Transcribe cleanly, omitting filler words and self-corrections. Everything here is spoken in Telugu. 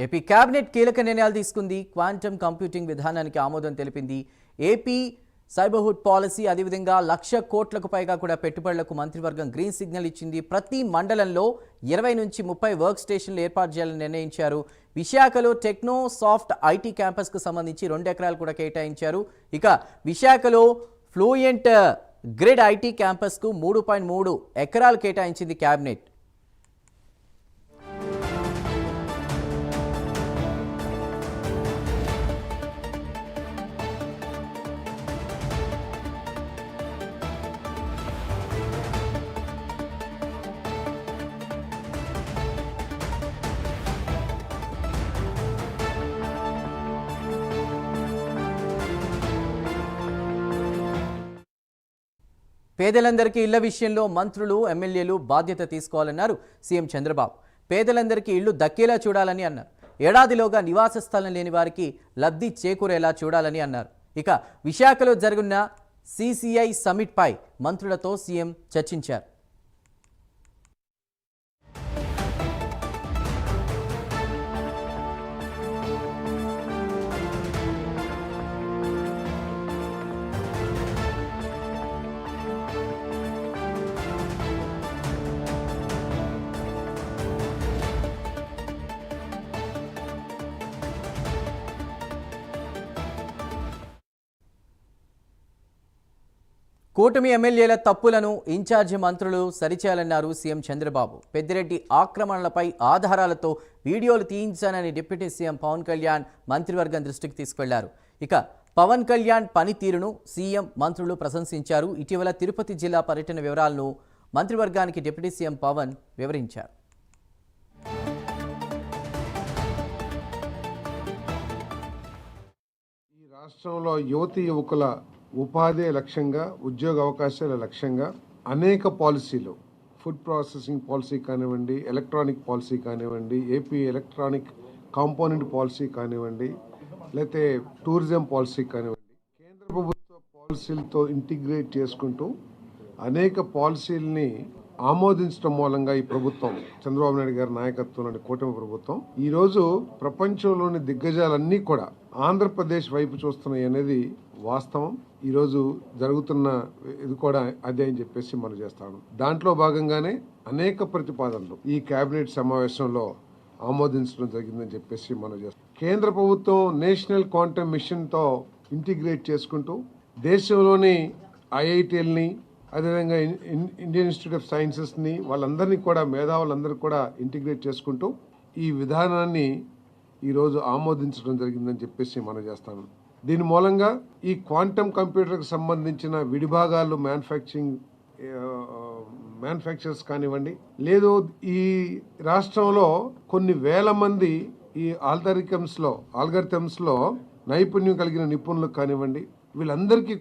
ఏపీ కేబినెట్ కీలక నిర్ణయాలు తీసుకుంది. క్వాంటమ్ కంప్యూటింగ్ విధానానికి ఆమోదం తెలిపింది. ఏపీ సైబర్హుడ్ పాలసీ, అదేవిధంగా 1,00,000 కోట్లకు పైగా కూడా పెట్టుబడులకు మంత్రివర్గం గ్రీన్ సిగ్నల్ ఇచ్చింది. ప్రతి మండలంలో 20 నుంచి 30 వర్క్ స్టేషన్లు ఏర్పాటు చేయాలని నిర్ణయించారు. విశాఖలో టెక్నో సాఫ్ట్ ఐటీ క్యాంపస్కు సంబంధించి 2 ఎకరాలు కూడా కేటాయించారు. ఇక విశాఖలో ఫ్లూయెంట్ గ్రిడ్ ఐటీ క్యాంపస్కు 3.3 ఎకరాలు కేటాయించింది కేబినెట్. పేదలందరికీ ఇళ్ల విషయంలో మంత్రులు, ఎమ్మెల్యేలు బాధ్యత తీసుకోవాలన్నారు సీఎం చంద్రబాబు. పేదలందరికీ ఇళ్లు దక్కేలా చూడాలని అన్నారు. ఏడాదిలోగా నివాస స్థలం లేని వారికి లబ్ధి చేకూరేలా చూడాలని అన్నారు. ఇక విశాఖలో జరుగున్న సిసిఐ సమ్మిట్పై మంత్రులతో సీఎం చర్చించారు. కూటమి ఎమ్మెల్యేల తప్పులను ఇన్ఛార్జి మంత్రులు సరిచేయాలన్నారు సీఎం చంద్రబాబు. పెద్దిరెడ్డి ఆక్రమణలపై ఆధారాలతో వీడియోలు తీయించానని డిప్యూటీ సీఎం పవన్ కళ్యాణ్ మంత్రివర్గం దృష్టికి తీసుకెళ్లారు. ఇక పవన్ కళ్యాణ్ పనితీరును సీఎం మంత్రులు ప్రశంసించారు. ఇటీవల తిరుపతి జిల్లా పర్యటన వివరాలను మంత్రివర్గానికి డిప్యూటీ సీఎం పవన్ వివరించారు. ఈ రాష్ట్రంలో యువతీ యువకుల ఉపాధి లక్ష్యంగా, ఉద్యోగ అవకాశాల లక్ష్యంగా అనేక పాలసీలు, ఫుడ్ ప్రాసెసింగ్ పాలసీ కానివ్వండి, ఎలక్ట్రానిక్ పాలసీ కానివ్వండి, ఏపీ ఎలక్ట్రానిక్ కాంపోనెంట్ పాలసీ కానివ్వండి, లేకపోతే టూరిజం పాలసీ కానివ్వండి, కేంద్ర ప్రభుత్వ పాలసీలతో ఇంటిగ్రేట్ చేసుకుంటూ అనేక పాలసీలని ఆమోదించడం మూలంగా ఈ ప్రభుత్వం, చంద్రబాబు నాయుడు గారి నాయకత్వంలోని కూటమి ప్రభుత్వం ఈరోజు ప్రపంచంలోని దిగ్గజాలన్నీ కూడా ఆంధ్రప్రదేశ్ వైపు చూస్తున్నాయి అనేది వాస్తవం. ఈరోజు జరుగుతున్న ఇది కూడా అదే అని చెప్పేసి మనం చేస్తాము. దాంట్లో భాగంగానే అనేక ప్రతిపాదనలు ఈ కేబినెట్ సమావేశంలో ఆమోదించడం జరిగిందని చెప్పేసి మనం చేస్తాం. కేంద్ర ప్రభుత్వం నేషనల్ క్వాంటమ్ మిషన్తో ఇంటిగ్రేట్ చేసుకుంటూ దేశంలోని ఐఐటీఎల్ని, అదేవిధంగా ఇండియన్ ఇన్స్టిట్యూట్ ఆఫ్ సైన్సెస్ని, వాళ్ళందరినీ కూడా, మేధావులందరూ కూడా ఇంటిగ్రేట్ చేసుకుంటూ ఈ విధానాన్ని ఈరోజు ఆమోదించడం జరిగిందని చెప్పేసి మనం చేస్తాము. దీని మూలంగా ఈ క్వాంటమ్ కంప్యూటర్కి సంబంధించిన విడిభాగాలు మ్యానుఫ్యాక్చరర్స్ కానివ్వండి, లేదు ఈ రాష్ట్రంలో కొన్ని వేల మంది ఈ ఆల్గరిథమ్స్లో నైపుణ్యం కలిగిన నిపుణులకు కానివ్వండి, వీళ్ళందరికీ